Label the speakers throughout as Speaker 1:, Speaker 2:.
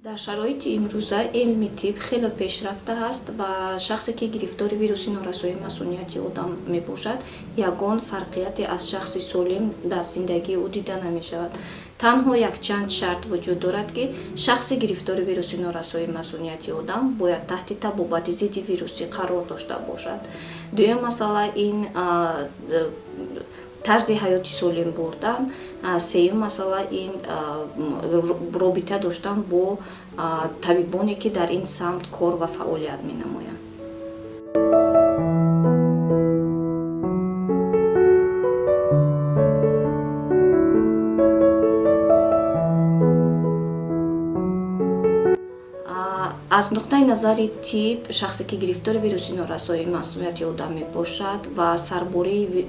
Speaker 1: дар шароити имрӯза илми тиб хеле пешрафта ҳаст ва шахсе ки гирифтори вируси норасоии масунияти одам мебошад, ягон фарқияте аз шахси солим дар зиндагии ӯ дида намешавад. Танҳо якчанд шарт вуҷуд дорад, ки шахси гирифтори вируси норасоии масунияти одам бояд таҳти табобати зидди вирусӣ қарор дошта бошад. Дуюм масъала ин тарзи ҳаёти солим бурдан. Сеюм масъала ин робита доштан бо табибоне ки дар ин самт кор ва фаъолият менамоянд. аз нуқтаи назари тиб шахсе ки гирифтори вируси норасоии масунияти одам мебошад ва сарбории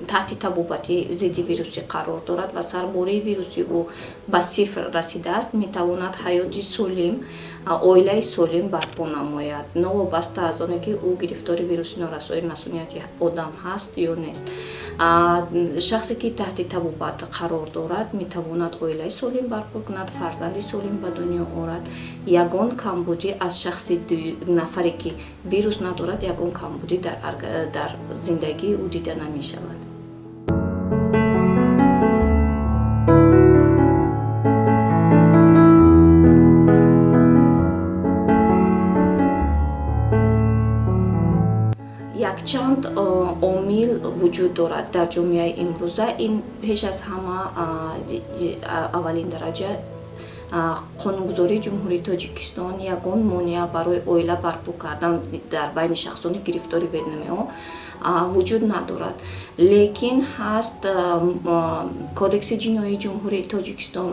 Speaker 1: таҳти табобати зидди вирусӣ қарор дорад ва сарбории вируси ӯ ба сифр расидааст, метавонад ҳаёти солим, оилаи солим барпо намояд, новобаста аз оне ки ӯ гирифтори вируси норасоии масунияти одам ҳаст ё нест. Шахсе ки таҳти табобат қарор дорад, метавонад оилаи солим барпо кунад, фарзанди солим ба дунё орад. Ягон камбудӣ аз шахси нафаре ки вирус надорад, ягон камбудӣ дар зиндагии ӯ дида намешавад. якчанд омил вуҷуд дорад дар ҷомеаи имрӯза. Ин пеш аз ҳама аввалин дараҷа қонунгузории ҷумҳурии Тоҷикистон ягон монеа барои оила барпо кардан дар байни шахсони гирифтори ВНМО вуҷуд надорад. Лекин ҳаст кодекси ҷиноии ҷумҳурии Тоҷикистон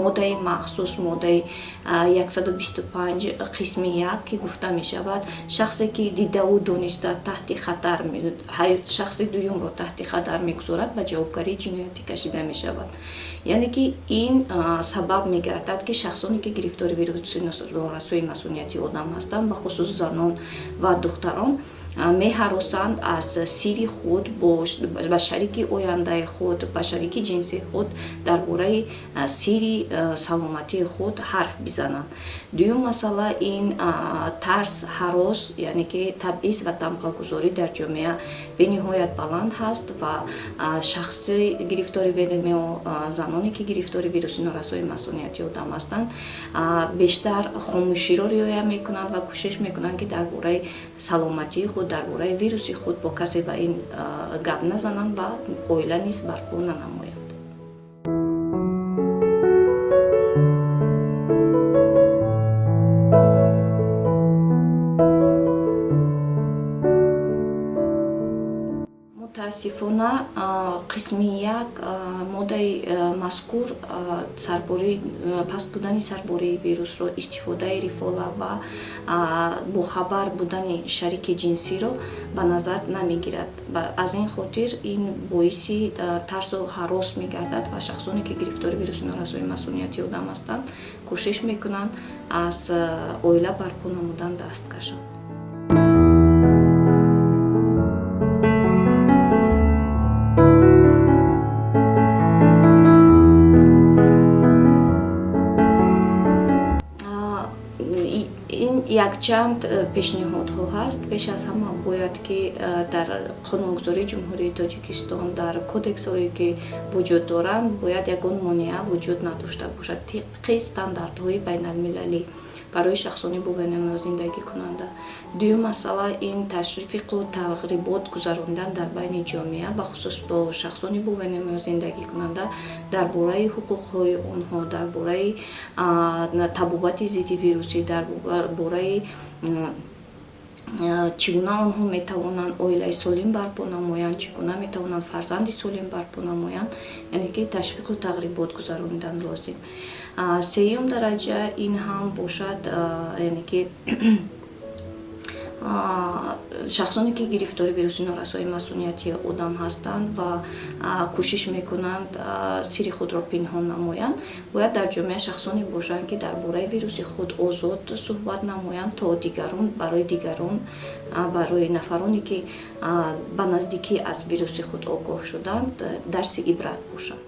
Speaker 1: моддаи махсус, моддаи 125 қисми 1 ки гуфта мешавад, шахсе ки дидаву дониста таҳти хатар шахси дуюмро таҳти хатар мегузорад, ба ҷавобгарии ҷиноятӣ кашида мешавад. яъне ки ин сабаб мегардад ки шахсоне ки гирифтори вируси норасоии масунияти одам ҳастанд, бахусус занон ва духтарон, меҳаросанд аз сирри худ ба шарики ояндаи худ, ба шарики ҷинсии худ дар бораи сирри саломатии худ ҳарф бизананд. дуюм масъала ин тарс, ҳарос, яъне ки табъиз ва тамғагузорӣ дар ҷомеа бениҳоят баланд ҳаст ва шахси гирифтори ВНМО, заноне ки гирифтори вируси норасоии масунияти одам ҳастанд, бештар хомӯширо риоя мекунанд ва кӯшиш мекунанд ки дар бораи саломатии худ, дар бораи вируси худ бо касе ба ин гап назананд ва оила низ барпо нанамоянд. мутаассифона қисми 1 моддаи мазкур паст будани сарбории вирусро, истифодаи рифола ва бохабар будани шарики ҷинсиро ба назар намегирад. аз ин хотир ин боиси тарсу ҳарос мегардад ва шахсоне ки гирифтори вируси норасоии масунияти одам ҳастанд кӯшиш мекунанд аз оила барпо намудан даст кашанд. якчанд пешниҳодҳо ҳаст. пеш аз ҳама бояд ки дар қонунгузории ҷумҳурии Тоҷикистон, дар кодексҳое ки вуҷуд доранд, бояд ягон монеа вуҷуд надошта бошад тибқи стандартҳои байналмилалӣ барои шахсони бо ВНМО зиндагӣ кунанда. дуюм масъала ин ташвиқу тарғибот гузарондан дар байни ҷомеа, бахусус бо шахсони бо ВНМО зиндагӣ кунанда дар бораи ҳуқуқҳои онҳо, дар бораи табобати зидди вирусӣ, дар бораи чӣ гуна онҳо метавонанд оилаи солим барпо намоянд, чӣ гуна метавонанд фарзанди солим барпо намоянд, яъне ки ташвиқу тарғибот гузаронидан лозим. сеюм дараҷа ин ҳам бошад, яъне ки шахсоне ки гирифтори вируси норасоии масунияти одам ҳастанд ва кӯшиш мекунанд сирри худро пинҳон намоянд, бояд дар ҷомеа шахсоне бошанд ки дар бораи вируси худ озод суҳбат намоянд, то барои нафароне ки ба наздикӣ аз вируси худ огоҳ шуданд дарси ибрат бошанд.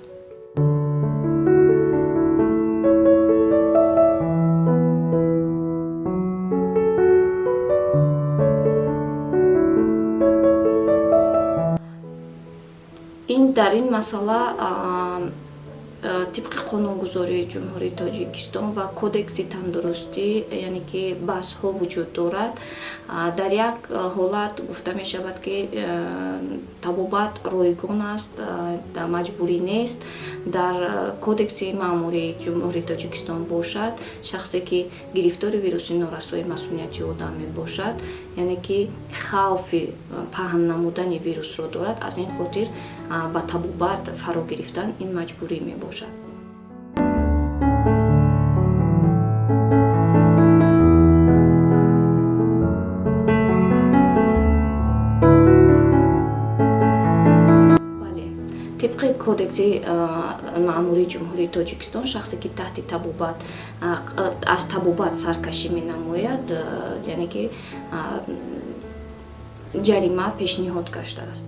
Speaker 1: дар ин масъала тибқи қонунгузории ҷумҳурии Тоҷикистон ва кодекси тандурустӣ яъне ки баҳсҳо вуҷуд дорад. Дар як ҳолат гуфта мешавад ки табобат ройгон аст, маҷбурӣ нест. Дар кодекси маъмурии ҷумҳурии Тоҷикистон бошад, шахсе ки гирифтори вируси норасои масмумияти одам мебошад, яъне ки хавфи паҳн намудани вирусро дорад, аз ин хотир ба табобат фаро гирифтан ин маҷбурӣ мебошад. طبق کودکس معمولی جمهوری تاجیکستان شخصی که تحت تبوبات از تبوبات سرکشی می نماید یعنی که جریمه پیشنهاد گشته است.